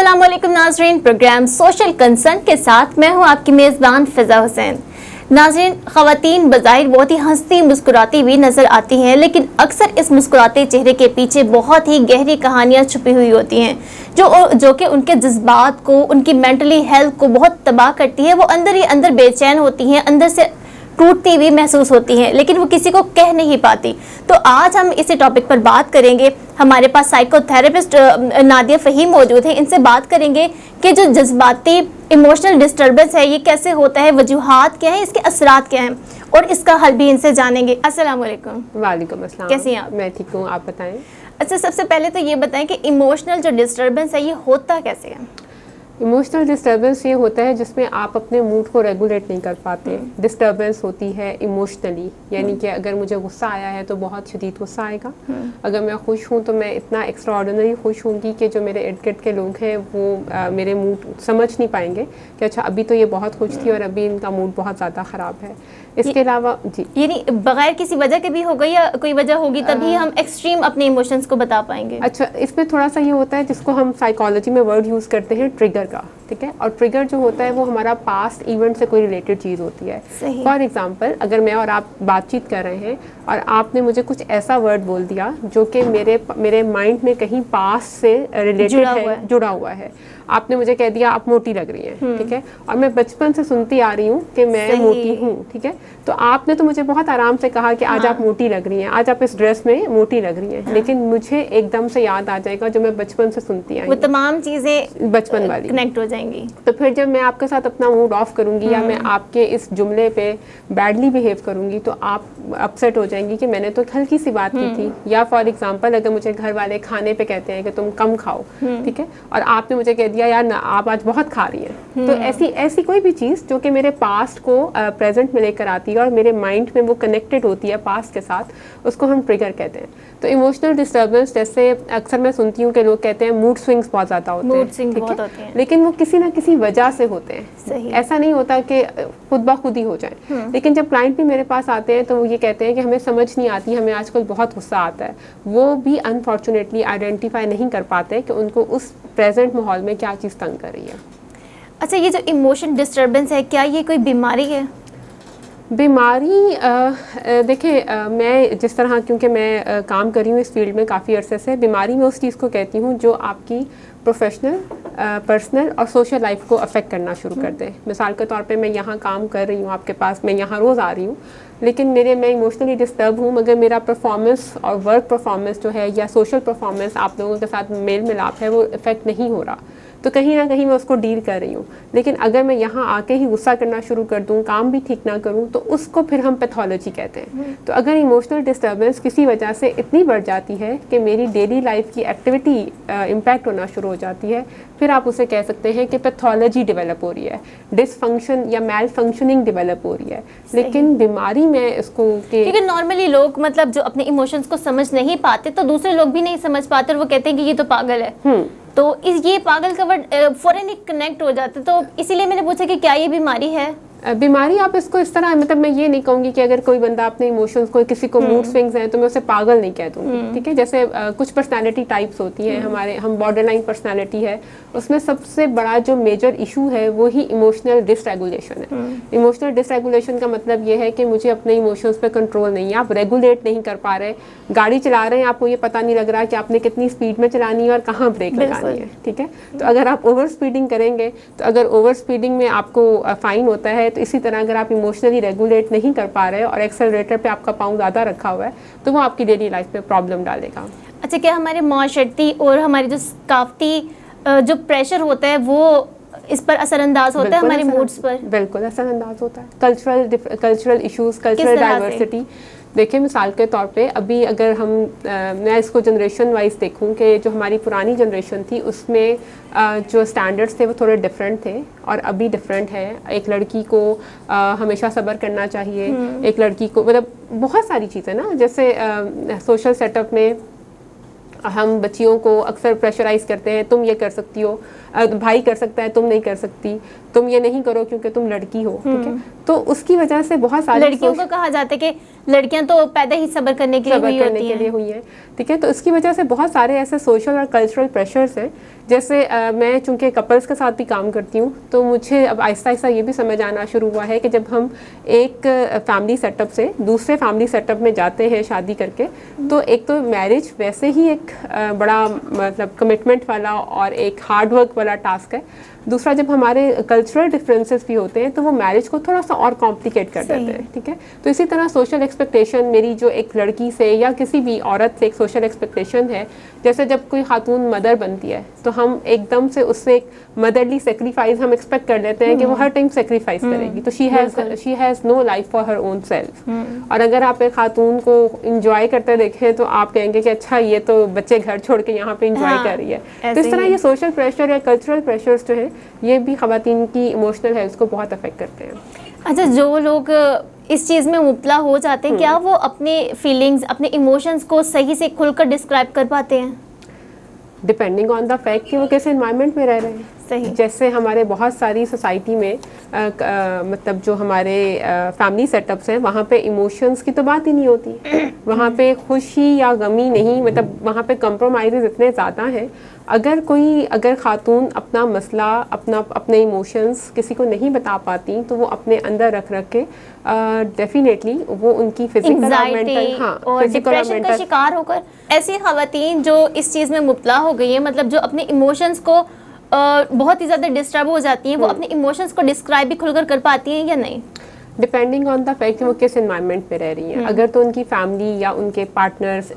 अस्सलाम वालेकुम नाज़रीन, प्रोग्राम सोशल कंसर्न के साथ मैं हूं आपकी मेज़बान फ़िज़ा हुसैन। नाज़रीन, ख़वातीन बज़ाहिर बहुत ही हंसती मुस्कुराती हुई नज़र आती हैं, लेकिन अक्सर इस मुस्कुराते चेहरे के पीछे बहुत ही गहरी कहानियां छुपी हुई होती हैं जो कि उनके जज्बात को, उनकी मेंटली हेल्थ को बहुत तबाह करती है। वो अंदर ही अंदर बेचैन होती हैं, अंदर से टूटती हुई महसूस होती हैं, लेकिन वो किसी को कह नहीं पाती। तो आज हम इसी टॉपिक पर बात करेंगे। हमारे पास साइकोथेरेपिस्ट नादिया फ़हीम मौजूद है। इनसे बात करेंगे कि जो जज्बाती इमोशनल डिस्टर्बेंस है ये कैसे होता है, वजूहात क्या है, इसके असरात क्या हैं, और इसका हल भी इनसे जानेंगे। अस्सलाम वालेकुम। वालेकुम अस्सलाम। कैसी हैं आप? मैं ठीक हूँ, आप बताएं। अच्छा, सबसे पहले तो ये बताएं कि इमोशनल जो डिस्टर्बेंस है ये होता कैसे है? इमोशनल डिस्टर्बेंस ये होता है जिसमें आप अपने मूड को रेगुलेट नहीं कर पाते। डिस्टर्बेंस होती है इमोशनली, यानी कि अगर मुझे गुस्सा आया है तो बहुत शदीद गुस्सा आएगा। अगर मैं खुश हूँ तो मैं इतना एक्स्ट्राऑर्डिनरी खुश होंगी कि जो मेरे इर्द गिर्द के लोग हैं वो मेरे मूड समझ नहीं पाएंगे कि अच्छा अभी तो ये बहुत खुश थी और अभी इनका मूड बहुत ज़्यादा ख़राब है। इसके अलावा जी, यानी बगैर किसी वजह के भी होगा या कोई वजह होगी तभी हम एक्सट्रीम अपने इमोशंस को बता पाएंगे? अच्छा, इसमें थोड़ा सा ये होता है जिसको हम साइकोलॉजी में वर्ड यूज़ करते हैं ट्रिगर का, ठीक है। और ट्रिगर जो होता है वो हमारा पास्ट इवेंट से कोई रिलेटेड चीज़ होती है। फॉर एग्जांपल, अगर मैं और आप बातचीत कर रहे हैं और आपने मुझे कुछ ऐसा वर्ड बोल दिया जो कि मेरे माइंड में कहीं पास्ट से रिलेटेड है, जुड़ा हुआ है। आपने मुझे कह दिया आप मोटी लग रही हैं, ठीक है, और मैं बचपन से सुनती आ रही हूँ कि मैं मोटी हूँ, ठीक है। तो आपने तो मुझे बहुत आराम से कहा कि आज आप मोटी लग रही हैं, आज आप इस ड्रेस में मोटी लग रही हैं, लेकिन मुझे एकदम से याद आ जाएगा जो मैं बचपन से सुनती आई, वो तमाम चीज़ें बचपन वाली कनेक्ट हो जाएंगी। तो फिर जब मैं आपके साथ अपना मूड ऑफ करूंगी या मैं आपके इस जुमले पे बैडली बिहेव करूंगी तो आप अपसेट हो जाएंगी कि मैंने तो हल्की सी बात की थी। या फॉर एग्जांपल, अगर मुझे घर वाले खाने पे कहते हैं कि तुम कम खाओ, ठीक है, और आपने मुझे कह दिया यार ना आप आज बहुत खा रही हैं, तो ऐसी कोई भी चीज़ जो कि मेरे पास्ट को प्रेजेंट में लेकर आती है और मेरे माइंड में वो कनेक्टेड होती है पास्ट के साथ, उसको हम ट्रिगर कहते हैं। तो इमोशनल डिस्टर्बेंस, जैसे अक्सर मैं सुनती हूँ कि लोग कहते हैं मूड स्विंग्स बहुत ज़्यादा होते हैं, ठीक है, लेकिन वो किसी ना किसी वजह से होते हैं। ऐसा नहीं होता कि खुद ब खुद ही हो जाए। लेकिन जब क्लाइंट भी मेरे पास आते हैं तो वो ये कहते हैं कि हमें समझ नहीं आती, हमें आजकल बहुत गुस्सा आता है। वो भी अनफॉर्चुनेटली आइडेंटिफाई नहीं कर पाते कि उनको उस प्रेजेंट माहौल में क्या चीज़ तंग कर रही है। अच्छा, ये जो इमोशन डिस्टर्बेंस है क्या ये कोई बीमारी है? बीमारी देखिए, मैं जिस तरह, क्योंकि मैं काम कर रही हूँ इस फील्ड में काफ़ी अरसे से, बीमारी मैं उस चीज़ को कहती हूँ जो आपकी प्रोफेशनल, पर्सनल और सोशल लाइफ को अफेक्ट करना शुरू कर दे। मिसाल के तौर पे मैं यहाँ काम कर रही हूँ आपके पास, मैं यहाँ रोज़ आ रही हूँ, लेकिन मैं इमोशनली डिस्टर्ब हूँ, मगर मेरा परफॉर्मेंस और वर्क परफॉर्मेंस जो है या सोशल परफॉर्मेंस आप लोगों के साथ मेल मिलाप है वो इफेक्ट नहीं हो रहा, तो कहीं ना कहीं मैं उसको डील कर रही हूँ। लेकिन अगर मैं यहाँ आके ही गुस्सा करना शुरू कर दूँ, काम भी ठीक ना करूँ, तो उसको फिर हम पैथोलॉजी कहते हैं। तो अगर इमोशनल डिस्टर्बेंस किसी वजह से इतनी बढ़ जाती है कि मेरी डेली लाइफ की एक्टिविटी इम्पैक्ट होना शुरू हो जाती है, फिर आप उसे कह सकते हैं कि पैथोलॉजी डेवलप हो रही है, डिसफंक्शन या मेल फंक्शनिंग डेवलप हो रही है। लेकिन बीमारी में इसको क्योंकि नॉर्मली लोग मतलब जो अपने इमोशंस को समझ नहीं पाते तो दूसरे लोग भी नहीं समझ पाते और वो कहते हैं कि ये तो पागल है, तो ये पागल का वर्ड फौरन ही कनेक्ट हो जाते। तो इसीलिए मैंने पूछा कि क्या ये बीमारी है? बीमारी आप इसको इस तरह, मतलब मैं ये नहीं कहूँगी कि अगर कोई बंदा अपने इमोशंस को, किसी को मूड स्विंग्स हैं तो मैं उसे पागल नहीं कह दूँगी, ठीक है। जैसे कुछ पर्सनालिटी टाइप्स होती हैं, हम बॉर्डरलाइन पर्सनालिटी है, उसमें सबसे बड़ा जो मेजर इशू है वो ही इमोशनल डिसरेगुलेशन है। इमोशनल डिसरेगुलेशन का मतलब ये है कि मुझे अपने इमोशंस पे कंट्रोल नहीं है, आप रेगुलेट नहीं कर पा रहे, गाड़ी चला रहे हैं, आपको ये पता नहीं लग रहा कि आपने कितनी स्पीड में चलानी है और कहाँ ब्रेक लगानी है, ठीक है। तो अगर आप ओवर स्पीडिंग करेंगे, तो अगर ओवर स्पीडिंग में आपको फाइन होता है, तो इसी तरह अगर आप इमोशनली रेगुलेट नहीं कर पा रहे और एक्सेलरेटर पे आपका पाँव ज़्यादा रखा हुआ है तो वो आपकी डेली लाइफ में प्रॉब्लम डालेगा। अच्छा, क्या हमारे माशरती और हमारे जो सकाफती जो प्रेशर होता है वो इस पर असरअंदाज होता है, हमारे मूड्स पर? बिल्कुल असरअंदाज होता है। Cultural issues, cultural diversity. देखिए, मिसाल के तौर पे अभी अगर मैं इसको जनरेशन वाइज देखूं कि जो हमारी पुरानी जनरेशन थी उसमें जो स्टैंडर्ड्स थे वो थोड़े डिफरेंट थे और अभी डिफरेंट है। एक लड़की को हमेशा सब्र करना चाहिए, एक लड़की को, मतलब बहुत सारी चीज़ें ना, जैसे सोशल सेटअप में हम बच्चियों को अक्सर प्रेशराइज करते हैं, तुम ये कर सकती हो, भाई कर सकता है, तुम नहीं कर सकती, तुम ये नहीं करो क्योंकि तुम लड़की हो, ठीक है। तो उसकी वजह से बहुत सारी लड़कियों को कहा जाता है कि लड़कियां तो पैदा ही सब्र करने के लिए हुई हैं, ठीक है। तो इसकी वजह से बहुत सारे ऐसे सोशल और कल्चरल प्रेशर्स हैं। जैसे मैं चूंकि कपल्स के साथ भी काम करती हूँ, तो मुझे अब आहिस्ता आहिस्ता ये भी समझ आना शुरू हुआ है कि जब हम एक फैमिली सेटअप से दूसरे फैमिली सेटअप में जाते हैं शादी करके, तो एक तो मैरिज वैसे ही एक बड़ा मतलब कमिटमेंट वाला और एक हार्ड वर्क वाला टास्क है। दूसरा, जब हमारे कल्चरल डिफरेंसेस भी होते हैं तो वो मैरिज को थोड़ा सा और कॉम्प्लिकेट कर देते हैं, ठीक है। तो इसी तरह सोशल एक्सपेक्टेशन, मेरी जो एक लड़की से या किसी भी औरत से एक सोशल एक्सपेक्टेशन है, जैसे जब कोई खातून मदर बनती है तो हम एकदम से उससे एक मदरली सेक्रीफाइस हम एक्सपेक्ट कर लेते हैं कि वो हर टाइम सेक्रीफाइस करेगी, तो she has no life for her own self. और अगर आप एक खातून को इंजॉय करते देखें तो आप कहेंगे कि अच्छा ये तो बच्चे घर छोड़ के यहाँ पे इंजॉय कर रही है। तो इस तरह ये सोशल प्रेशर या कल्चरल प्रेशर्स जो है ये भी ख़वातीन की इमोशनल हेल्थ को बहुत अफेक्ट करते हैं। अच्छा, जो लोग इस चीज़ में मुब्तला हो जाते हैं, क्या वो अपने फीलिंग्स, अपने इमोशंस को सही से खुलकर डिस्क्राइब कर पाते हैं? डिपेंडिंग ऑन द फैक्ट कि वो कैसे एनवायरनमेंट में रह रहे हैं। सही। जैसे हमारे बहुत सारी सोसाइटी में मतलब जो हमारे फैमिली सेटअप्स हैं वहाँ पे इमोशंस की तो बात ही नहीं होती। वहाँ पे खुशी या गमी नहीं, मतलब वहाँ पे कंप्रोमाइज़ इतने ज़्यादा हैं। अगर खातून अपना मसला, अपने इमोशंस किसी को नहीं बता पाती तो वो अपने अंदर रख के डेफिनेटली वो उनकी फिजिकल और मेंटल और डिप्रेशन का शिकार होकर, ऐसी खवातीन जो इस चीज़ में मुब्तला हो गई है, मतलब जो अपने इमोशंस को बहुत ही ज़्यादा डिस्टर्ब हो जाती हैं, वो अपने इमोशंस को डिस्क्राइब भी खुलकर कर पाती हैं या नहीं? डिपेंडिंग ऑन द फैक्ट कि वो किस एनवायरनमेंट में रह रही हैं। अगर तो उनकी फैमिली या उनके पार्टनर्स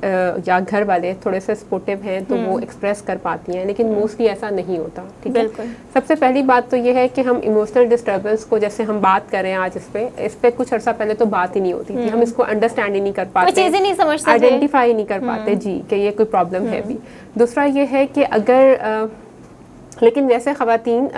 या घर वाले थोड़े से सपोर्टिव हैं तो वो एक्सप्रेस कर पाती हैं, लेकिन मोस्टली ऐसा नहीं होता, ठीक है। सबसे पहली बात तो ये है कि हम इमोशनल डिस्टर्बेंस को, जैसे हम बात करें आज इस पे कुछ अर्सा पहले तो बात ही नहीं होती थी, हम इसको अंडरस्टैंड ही नहीं कर पाते, आइडेंटिफाई नहीं कर पाते जी कि ये कोई प्रॉब्लम है भी। दूसरा ये है कि अगर लेकिन वैसे ख़वातीन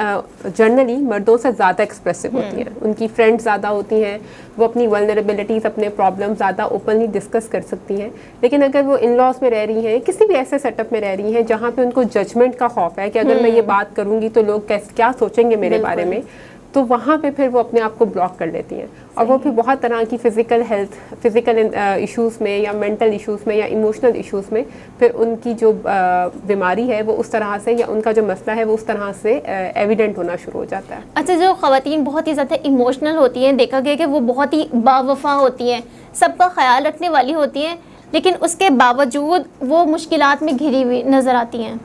जनरली मर्दों से ज़्यादा एक्सप्रेसिव होती हैं, उनकी फ्रेंड्स ज़्यादा होती हैं, वो अपनी वल्नरेबिलिटीज़, अपने प्रॉब्लम ज़्यादा ओपनली डिस्कस कर सकती हैं। लेकिन अगर वो इन लॉज में रह रही हैं, किसी भी ऐसे सेटअप में रह रही हैं जहाँ पे उनको जजमेंट का खौफ है कि अगर मैं ये बात करूँगी तो लोग क्या सोचेंगे मेरे बारे में, तो वहाँ पे फिर वो अपने आप को ब्लॉक कर लेती हैं। और वो फिर बहुत तरह की फिज़िकल इश्यूज़ में या मेंटल इश्यूज़ में या इमोशनल इश्यूज़ में फिर उनकी जो बीमारी है वो उस तरह से, या उनका जो मसला है वो उस तरह से एविडेंट होना शुरू हो जाता है। अच्छा, जो ख़वातीन बहुत ही ज़्यादा इमोशनल होती हैं, देखा गया कि वो बहुत ही बावफा होती हैं, सबका ख्याल रखने वाली होती हैं, लेकिन उसके बावजूद वो मुश्किलात में घिरी हुई नज़र आती हैं।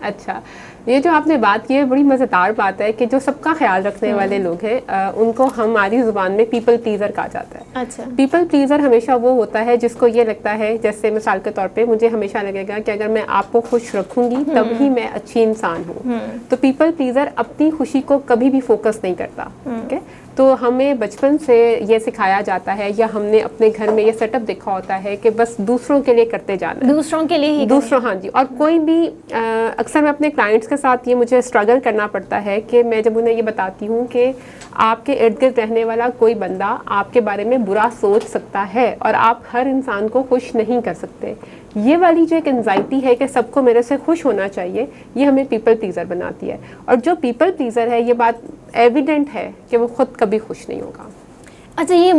अच्छा, ये जो आपने बात की है बड़ी मज़ेदार बात है कि जो सबका ख्याल रखने वाले लोग हैं उनको हमारी ज़ुबान में पीपल प्लीज़र कहा जाता है। अच्छा। पीपल प्लीज़र हमेशा वो होता है जिसको ये लगता है, जैसे मिसाल के तौर पे मुझे हमेशा लगेगा कि अगर मैं आपको खुश रखूँगी तभी मैं अच्छी इंसान हूँ। तो पीपल प्लीज़र अपनी खुशी को कभी भी फोकस नहीं करता, ठीक है। तो हमें बचपन से ये सिखाया जाता है या हमने अपने घर में ये सेटअप देखा होता है कि बस दूसरों के लिए करते जाना, दूसरों के लिए ही हाँ जी। और कोई भी अक्सर मैं अपने क्लाइंट्स के साथ ये मुझे स्ट्रगल करना पड़ता है कि मैं जब उन्हें ये बताती हूँ कि आपके इर्द गिर्द रहने वाला कोई बंदा आपके बारे में बुरा सोच सकता है और आप हर इंसान को खुश नहीं कर सकते, ये वाली जो एक एंजाइटी है कि सबको मेरे से खुश होना चाहिए, ये हमें पीपल प्लीज़र बनाती है। और जो पीपल प्लीज़र है, ये बात एविडेंट है कि वो खुद कभी खुश नहीं होगा। अच्छा, ये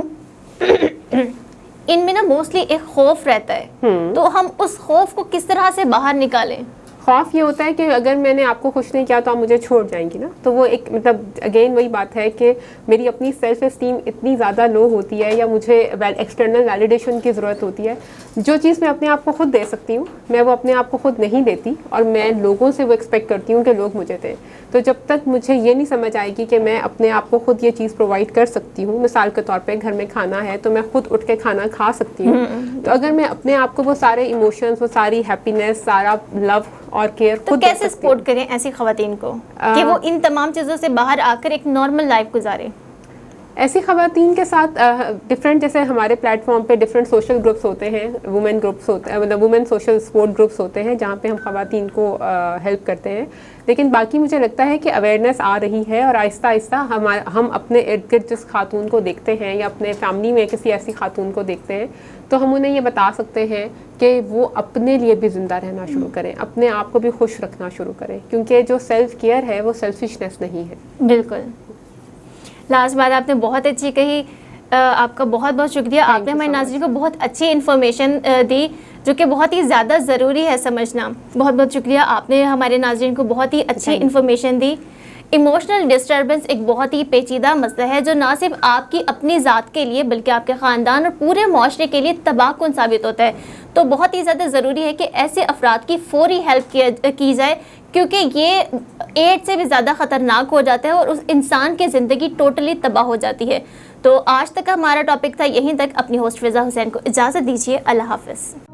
इनमें ना मोस्टली एक खौफ रहता है, तो हम उस खौफ को किस तरह से बाहर निकालें? खौफ ये होता है कि अगर मैंने आपको खुश नहीं किया तो आप मुझे छोड़ जाएंगी ना, तो वो एक मतलब अगेन वही बात है कि मेरी अपनी सेल्फ एस्टीम इतनी ज़्यादा लो होती है या मुझे एक्सटर्नल वैलिडेशन की ज़रूरत होती है। जो चीज़ मैं अपने आप को खुद दे सकती हूँ मैं वो अपने आप को खुद नहीं देती, और मैं लोगों से वो एक्सपेक्ट करती हूँ कि लोग मुझे दें। तो जब तक मुझे ये नहीं समझ आएगी कि मैं अपने आप को खुद ये चीज़ प्रोवाइड कर सकती हूँ, मिसाल के तौर पे घर में खाना है तो मैं खुद उठ के खाना खा सकती हूँ, तो अगर मैं अपने आप को वो सारे इमोशंस, वो सारी हैप्पीनेस, सारा लव और केयर तो कैसे सपोर्ट करें ऐसी खवातीन को कि वो इन तमाम चीज़ों से बाहर आकर एक नॉर्मल लाइफ गुजारे? ऐसी ख़वातीन के साथ डिफरेंट, जैसे हमारे प्लेटफॉर्म पे डिफरेंट सोशल ग्रुप्स होते हैं, वुमेन ग्रुप्स होते हैं, मतलब वुमेन सोशल सपोर्ट ग्रुप्स होते हैं जहाँ पे हम ख़वातीन को हेल्प करते हैं। लेकिन बाकी मुझे लगता है कि अवेयरनेस आ रही है और आहिस्ता आहिस्ता हम अपने इर्द गिर्द जिस खातून को देखते हैं या अपने फैमिली में किसी ऐसी खातून को देखते हैं तो हम उन्हें ये बता सकते हैं कि वो अपने लिए भी ज़िंदा रहना शुरू करें, अपने आप को भी खुश रखना शुरू करें, क्योंकि जो सेल्फ़ केयर है वो सेल्फिशनेस नहीं है। बिल्कुल। लास्ट बात आपने बहुत अच्छी कही, आपका बहुत बहुत शुक्रिया। आपने हमारे नाज़रीन को बहुत अच्छी इन्फॉर्मेशन दी जो कि बहुत ही ज़्यादा ज़रूरी है समझना। बहुत बहुत शुक्रिया, आपने हमारे नाज़रीन को बहुत ही अच्छी इन्फॉर्मेशन दी। इमोशनल डिस्टर्बेंस एक बहुत ही पेचीदा मसला है जो ना सिर्फ आपकी अपनी ज़ात के लिए बल्कि आपके ख़ानदान और पूरे माशरे के लिए तबाहकुन साबित होता है। तो बहुत ही ज़्यादा ज़रूरी है कि ऐसे अफराद की फ़ौरी हेल्प की जाए, क्योंकि ये एड्स से भी ज़्यादा ख़तरनाक हो जाता है और उस इंसान की ज़िंदगी टोटली तबाह हो जाती है। तो आज तक हमारा टॉपिक था यहीं तक। अपनी होस्ट फ़िज़ा हुसैन को इजाज़त दीजिए। अल्लाह हाफ़िज़।